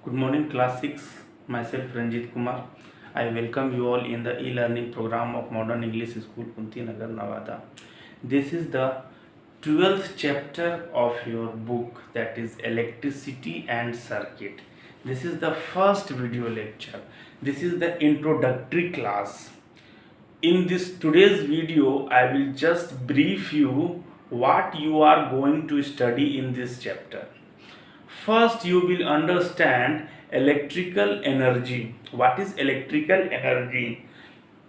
Good morning, class 6. Myself Ranjit Kumar. I welcome you all in the e-learning program of Modern English School, Kunti Nagar, Nevada. This is the 12th chapter of your book, that is Electricity and Circuit. This is the first video lecture. This is the introductory class. In this today's video, I will just brief you what you are going to study in this chapter. First, you will understand electrical energy. What is electrical energy?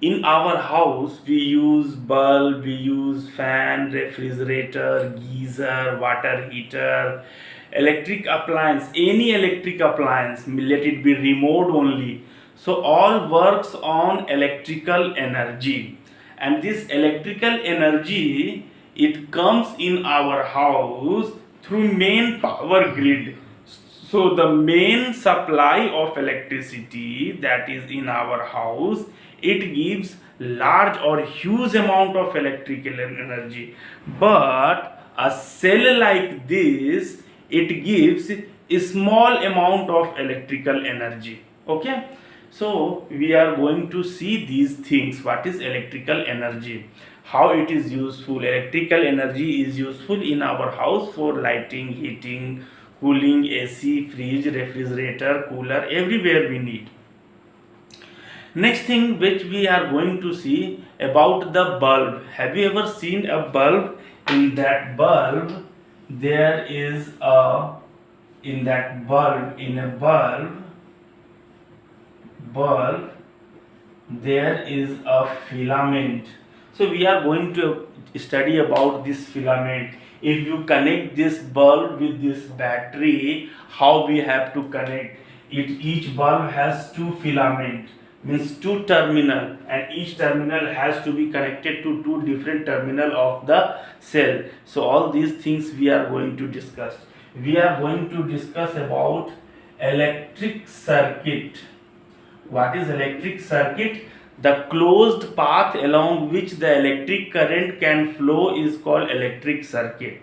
In our house, we use bulb, we use fan, refrigerator, geyser, water heater, electric appliance, any electric appliance, let it be remote only. So all works on electrical energy, and this electrical energy, it comes in our house through main power grid. So the main supply of electricity that is in our house, it gives large or huge amount of electrical energy. But a cell like this, it gives a small amount of electrical energy. Okay. So we are going to see these things. What is electrical energy? How it is useful? Electrical energy is useful in our house for lighting, heating, cooling, AC, fridge, refrigerator, cooler, everywhere we need. Next thing which we are going to see about the bulb. Have you ever seen a bulb? In that bulb, there is a, in that bulb, in a bulb, there is a filament. So we are going to study about this filament. If you connect this bulb with this battery, how we have to connect it? Each bulb has two filament, means two terminal, and each terminal has to be connected to two different terminal of the cell. So all these things we are going to discuss. We are going to discuss about electric circuit. What is electric circuit? The closed path along which the electric current can flow is called electric circuit.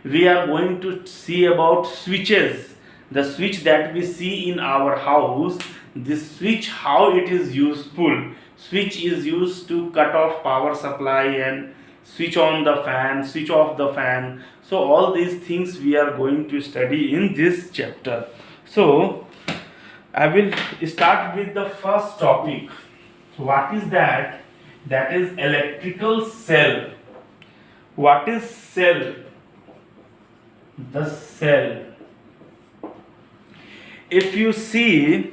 We are going to see about switches. The switch that we see in our house, this switch, how it is useful. Switch is used to cut off power supply and switch on the fan, switch off the fan. So all these things we are going to study in this chapter. So I will start with the first topic. What is that? That is electrical cell. What is cell? The cell. If you see,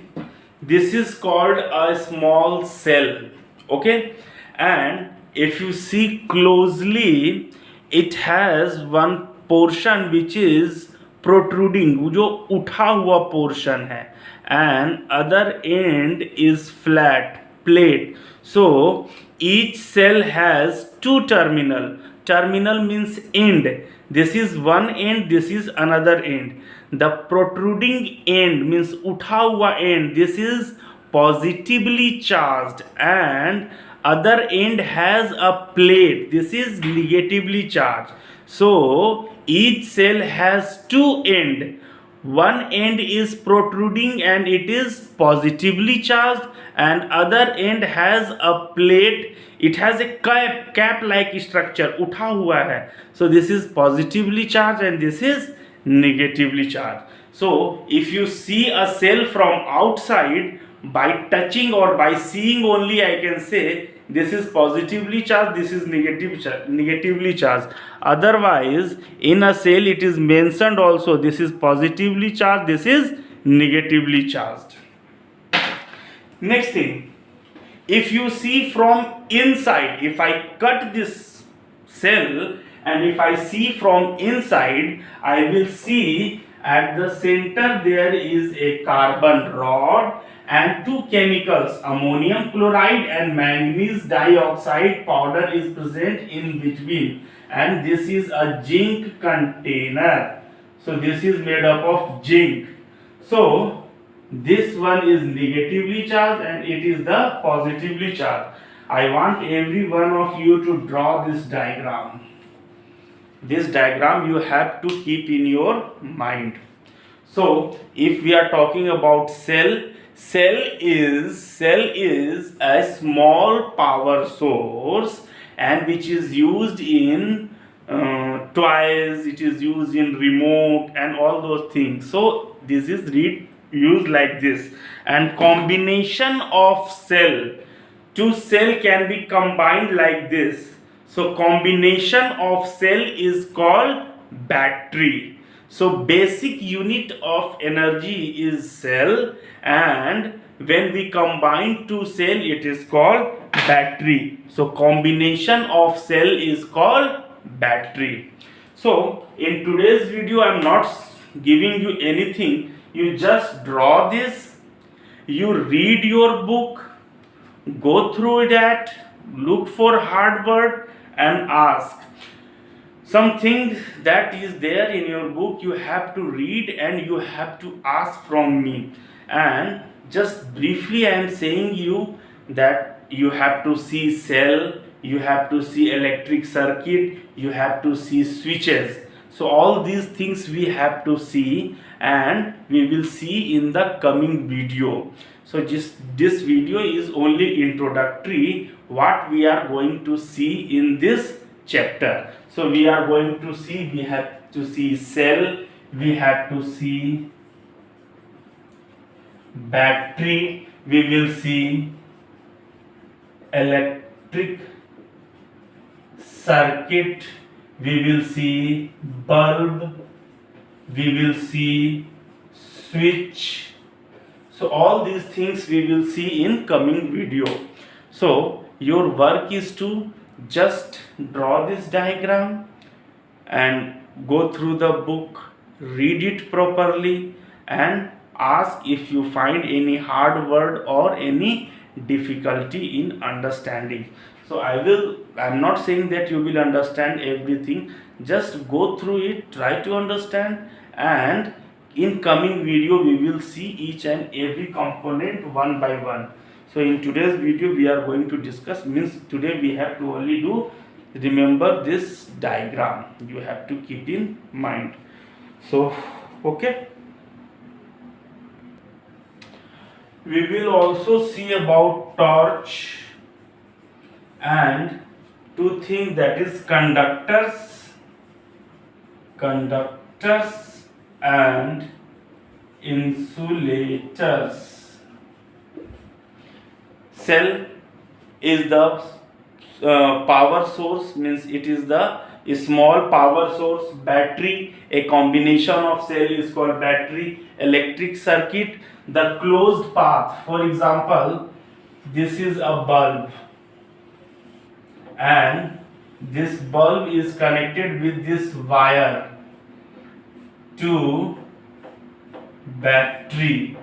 this is called a small cell. Okay? And if you see closely, it has one portion which is protruding, जो उठा हुआ portion है, and other end is flat plate. So each cell has two terminal. Terminal means end. This is one end, this is another end. The protruding end means utha hua end, this is positively charged, and other end has a plate, this is negatively charged. So each cell has two end. One end is protruding and it is positively charged, and other end has a plate, it has a cap like structure, utha hua hai. So this is positively charged and this is negatively charged. So if you see a cell from outside, by touching or by seeing only, I can say this is positively charged, this is negatively charged. Otherwise, in a cell it is mentioned also, this is positively charged, this is negatively charged. Next thing, if you see from inside, if I cut this cell and if I see from inside, I will see at the center there is a carbon rod and two chemicals, ammonium chloride and manganese dioxide powder is present in between, and this is a zinc container. So this is made up of zinc. So this one is negatively charged and it is the positively charged. I want every one of you to draw this diagram. This diagram you have to keep in your mind. So if we are talking about cell, cell is a small power source, and which is used in toys, it is used in remote and all those things. So this is used like this. And combination of cell, two cell can be combined like this. So combination of cell is called battery. So basic unit of energy is cell, and when we combine two cell it is called battery. So combination of cell is called battery. So in today's video I am not giving you anything, you just draw this, you read your book, go through that, look for hard word and ask. Something that is there in your book you have to read and you have to ask from me. And just briefly I am saying you that you have to see cell, you have to see electric circuit, you have to see switches. So all these things we have to see, and we will see in the coming video. So just this video is only introductory what we are going to see in this chapter. So we are going to see, we have to see cell, we have to see battery, we will see electric circuit, we will see bulb, we will see switch. So all these things we will see in coming video. So your work is to just draw this diagram and go through the book, read it properly and ask if you find any hard word or any difficulty in understanding. So I'm not saying that you will understand everything, just go through it, try to understand, and in coming video we will see each and every component one by one. So in today's video we are going to discuss, means today we have to only do, remember this diagram, you have to keep in mind. So okay, we will also see about torch and two things, that is conductors and insulators. Cell is the power source, means it is the small power source. Battery, a combination of cell is called battery. Electric circuit, the closed path. For example, this is a bulb and this bulb is connected with this wire to battery,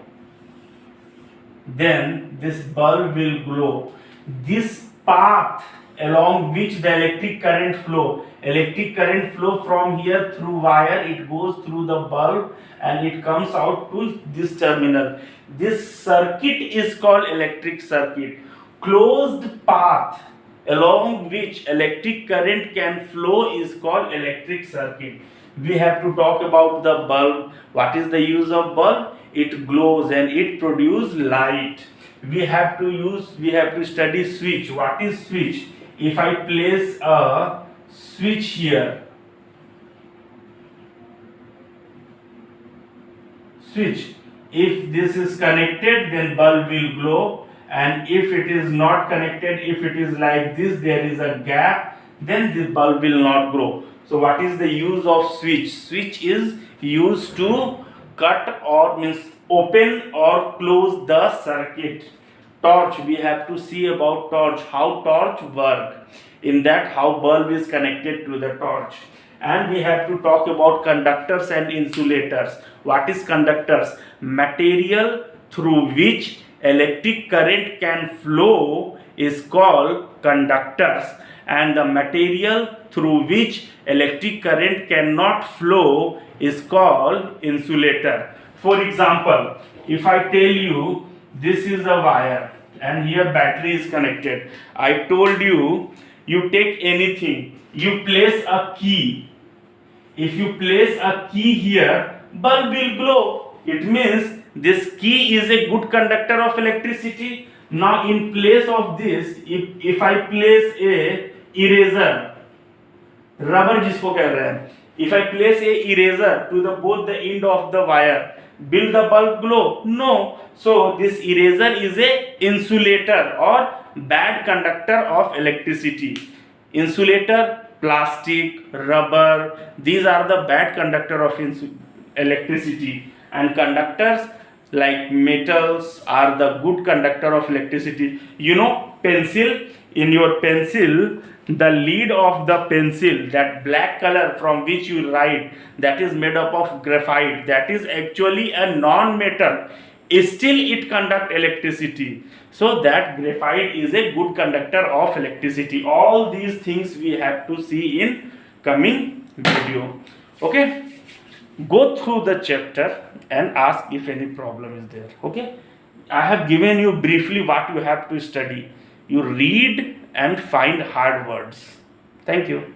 then this bulb will glow. This path along which the electric current flow from here through wire, it goes through the bulb and it comes out to this terminal. This circuit is called electric circuit. Closed path along which electric current can flow is called electric circuit. We have to talk about the bulb. What is the use of bulb? It glows and it produces light. We have to study switch. What is switch? If I place a switch here, switch, if this is connected then bulb will glow, and if it is not connected, if it is like this, there is a gap, then the bulb will not glow. So what is the use of switch? Switch is used to cut or means open or close the circuit. Torch, we have to see about torch, how torch work, in that how bulb is connected to the torch. And we have to talk about conductors and insulators. What is conductors? Material through which electric current can flow is called conductors, and the material through which electric current cannot flow is called insulator. For example, if I tell you this is a wire and here battery is connected, I told you, you take anything, you place a key. If you place a key here, bulb will glow. it means this key is a good conductor of electricity. Now in place of this, if I place a eraser, rubber जिसको कह रहे हैं, if I place a eraser to the both the end of the wire, will the bulb glow? No. So this eraser is a insulator or bad conductor of electricity. Insulator, plastic, rubber, these are the bad conductor of electricity, and conductors like metals are the good conductor of electricity. You know, pencil, in your pencil, the lead of the pencil, that black color from which you write, that is made up of graphite, that is actually a non-metal, still it conduct electricity. So that graphite is a good conductor of electricity. All these things we have to see in coming video. Okay, go through the chapter and ask if any problem is there. Okay, I have given you briefly what you have to study. You read and find hard words. Thank you.